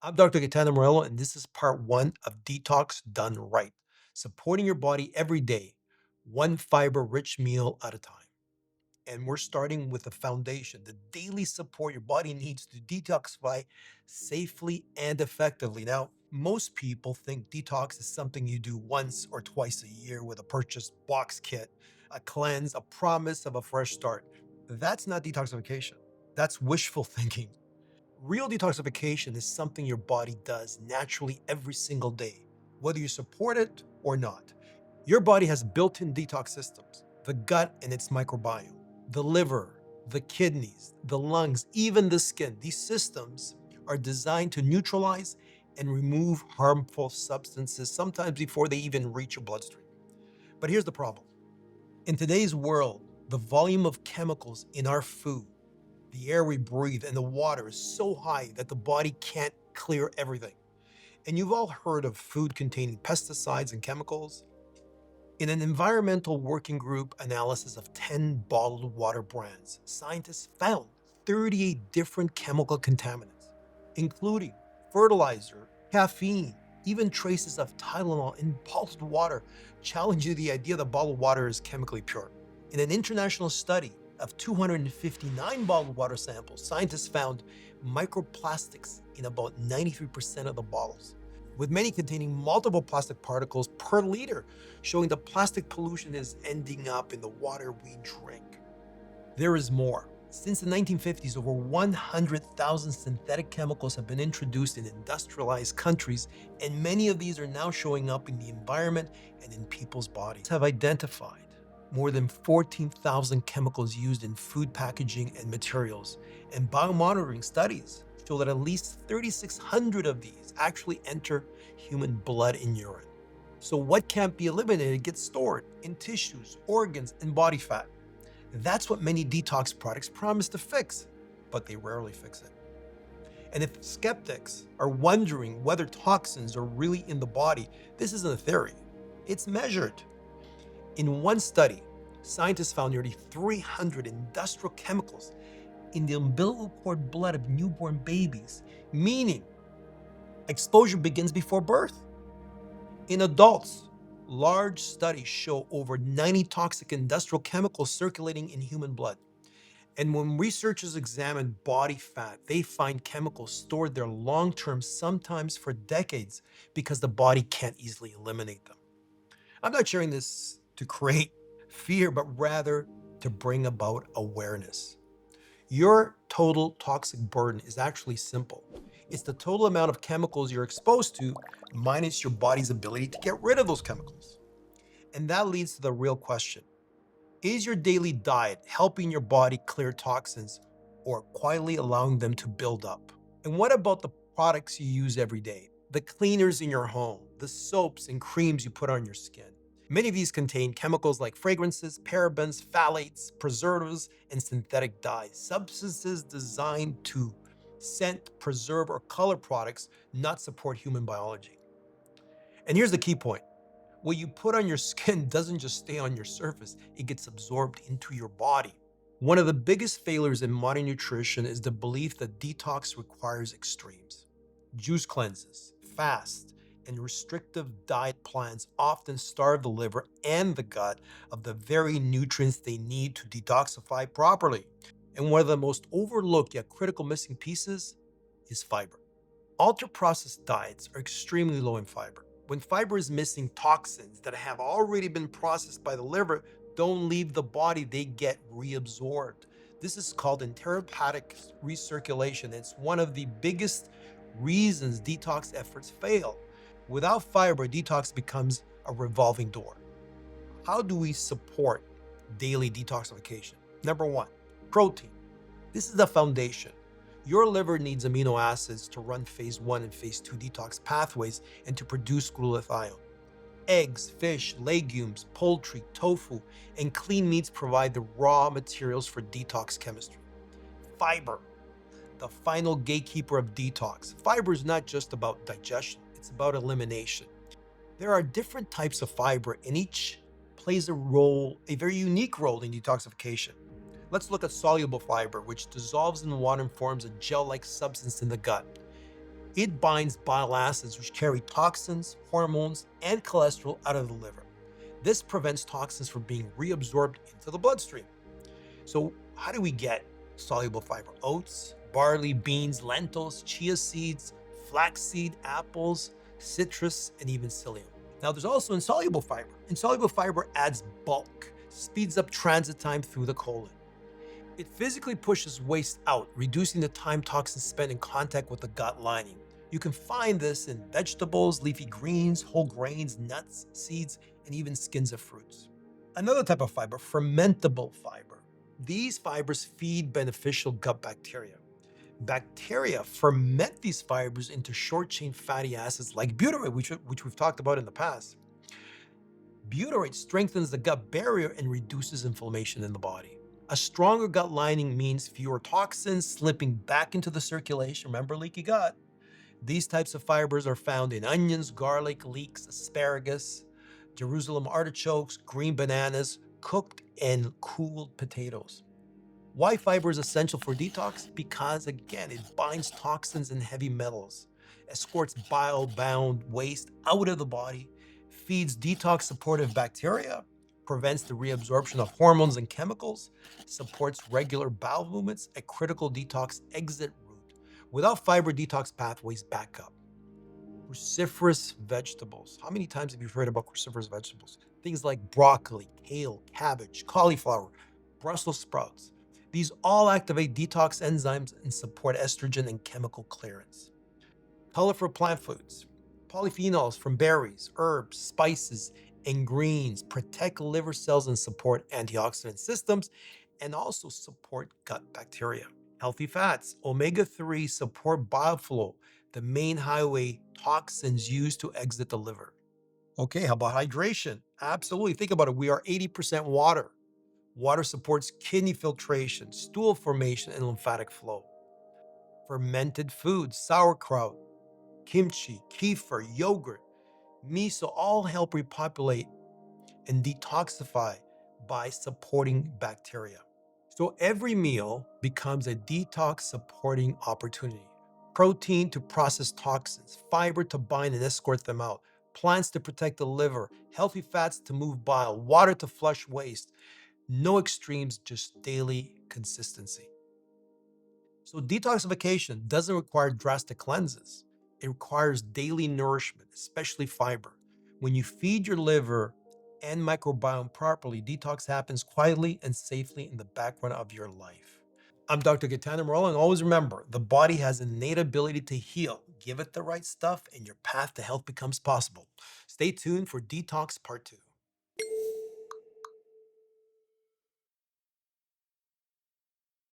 I'm Dr. Gaetano Morello, and this is part one of Detox Done Right, supporting your body every day, one fiber rich meal at a time. And we're starting with the foundation, the daily support your body needs to detoxify safely and effectively. Now, most people think detox is something you do once or twice a year with a purchased box kit, a cleanse, a promise of a fresh start. That's not detoxification. That's wishful thinking. Real detoxification is something your body does naturally every single day, whether you support it or not. Your body has built in detox systems: the gut and its microbiome, the liver, the kidneys, the lungs, even the skin. These systems are designed to neutralize and remove harmful substances, sometimes before they even reach your bloodstream. But here's the problem: in today's world, the volume of chemicals in our food, the air we breathe, and the water is so high that the body can't clear everything. And you've all heard of food containing pesticides and chemicals. In an environmental working group analysis of 10 bottled water brands, scientists found 38 different chemical contaminants, including fertilizer, caffeine, even traces of Tylenol in bottled water, challenging the idea that bottled water is chemically pure. In an international study of 259 bottled water samples, scientists found microplastics in about 93% of the bottles, with many containing multiple plastic particles per liter, showing that plastic pollution is ending up in the water we drink. There is more. Since the 1950s, over 100,000 synthetic chemicals have been introduced in industrialized countries, and many of these are now showing up in the environment and in people's bodies. Have identified more than 14,000 chemicals used in food packaging and materials, and biomonitoring studies show that at least 3,600 of these actually enter human blood and urine. So what can't be eliminated gets stored in tissues, organs, and body fat. That's what many detox products promise to fix, but they rarely fix it. And if skeptics are wondering whether toxins are really in the body, this isn't a theory. It's measured. In one study, scientists found nearly 300 industrial chemicals in the umbilical cord blood of newborn babies, meaning exposure begins before birth. In adults, large studies show over 90 toxic industrial chemicals circulating in human blood. And when researchers examine body fat, they find chemicals stored there long term, sometimes for decades, because the body can't easily eliminate them. I'm not sharing this to create fear, but rather to bring about awareness. Your total toxic burden is actually simple. It's the total amount of chemicals you're exposed to minus your body's ability to get rid of those chemicals. And that leads to the real question: is your daily diet helping your body clear toxins or quietly allowing them to build up? And what about the products you use every day? The cleaners in your home, the soaps and creams you put on your skin. Many of these contain chemicals like fragrances, parabens, phthalates, preservatives, and synthetic dyes, substances designed to scent, preserve, or color products, not support human biology. And here's the key point: what you put on your skin doesn't just stay on your surface, it gets absorbed into your body. One of the biggest failures in modern nutrition is the belief that detox requires extremes. Juice cleanses, fast, and restrictive diet plans often starve the liver and the gut of the very nutrients they need to detoxify properly. And one of the most overlooked yet critical missing pieces is fiber. Ultra processed diets are extremely low in fiber. When fiber is missing, toxins that have already been processed by the liver don't leave the body, they get reabsorbed. This is called enterohepatic recirculation. It's one of the biggest reasons detox efforts fail. Without fiber, detox becomes a revolving door. How do we support daily detoxification? Number one, protein. This is the foundation. Your liver needs amino acids to run phase 1 and phase 2 detox pathways and to produce glutathione. Eggs, fish, legumes, poultry, tofu, and clean meats provide the raw materials for detox chemistry. Fiber, the final gatekeeper of detox. Fiber is not just about digestion, it's about elimination. There are different types of fiber, and each plays a role, a very unique role in detoxification. Let's look at soluble fiber, which dissolves in water and forms a gel-like substance in the gut. It binds bile acids, which carry toxins, hormones, and cholesterol out of the liver. This prevents toxins from being reabsorbed into the bloodstream. So, how do we get soluble fiber? Oats, barley, beans, lentils, chia seeds, flaxseed, apples, citrus, and even psyllium. Now, there's also insoluble fiber. Insoluble fiber adds bulk, speeds up transit time through the colon. It physically pushes waste out, reducing the time toxins spend in contact with the gut lining. You can find this in vegetables, leafy greens, whole grains, nuts, seeds, and even skins of fruits. Another type of fiber, fermentable fiber. These fibers feed beneficial gut bacteria. Bacteria ferment these fibers into short chain fatty acids like butyrate, which we've talked about in the past. Butyrate strengthens the gut barrier and reduces inflammation in the body. A stronger gut lining means fewer toxins slipping back into the circulation. Remember leaky gut? These types of fibers are found in onions, garlic, leeks, asparagus, Jerusalem artichokes, green bananas, cooked and cooled potatoes. Why fiber is essential for detox? Because again, it binds toxins and heavy metals, escorts bile-bound waste out of the body, feeds detox supportive bacteria, prevents the reabsorption of hormones and chemicals, supports regular bowel movements, a critical detox exit route. Without fiber, detox pathways back up. Cruciferous vegetables. How many times have you heard about cruciferous vegetables? Things like broccoli, kale, cabbage, cauliflower, Brussels sprouts. These all activate detox enzymes and support estrogen and chemical clearance. Colorful plant foods. Polyphenols from berries, herbs, spices, and greens protect liver cells and support antioxidant systems and also support gut bacteria. Healthy fats. Omega-3 support bile flow, the main highway toxins used to exit the liver. Okay, how about hydration? Absolutely. Think about it. We are 80% water. Water supports kidney filtration, stool formation, and lymphatic flow. Fermented foods, sauerkraut, kimchi, kefir, yogurt, miso all help repopulate and detoxify by supporting bacteria. So every meal becomes a detox supporting opportunity. Protein to process toxins, fiber to bind and escort them out, plants to protect the liver, healthy fats to move bile, water to flush waste. No extremes, just daily consistency. So detoxification doesn't require drastic cleanses. It requires daily nourishment, especially fiber. When you feed your liver and microbiome properly, detox happens quietly and safely in the background of your life. I'm Dr. Gaetano Morello, and always remember, the body has an innate ability to heal. Give it the right stuff, and your path to health becomes possible. Stay tuned for Detox Part 2.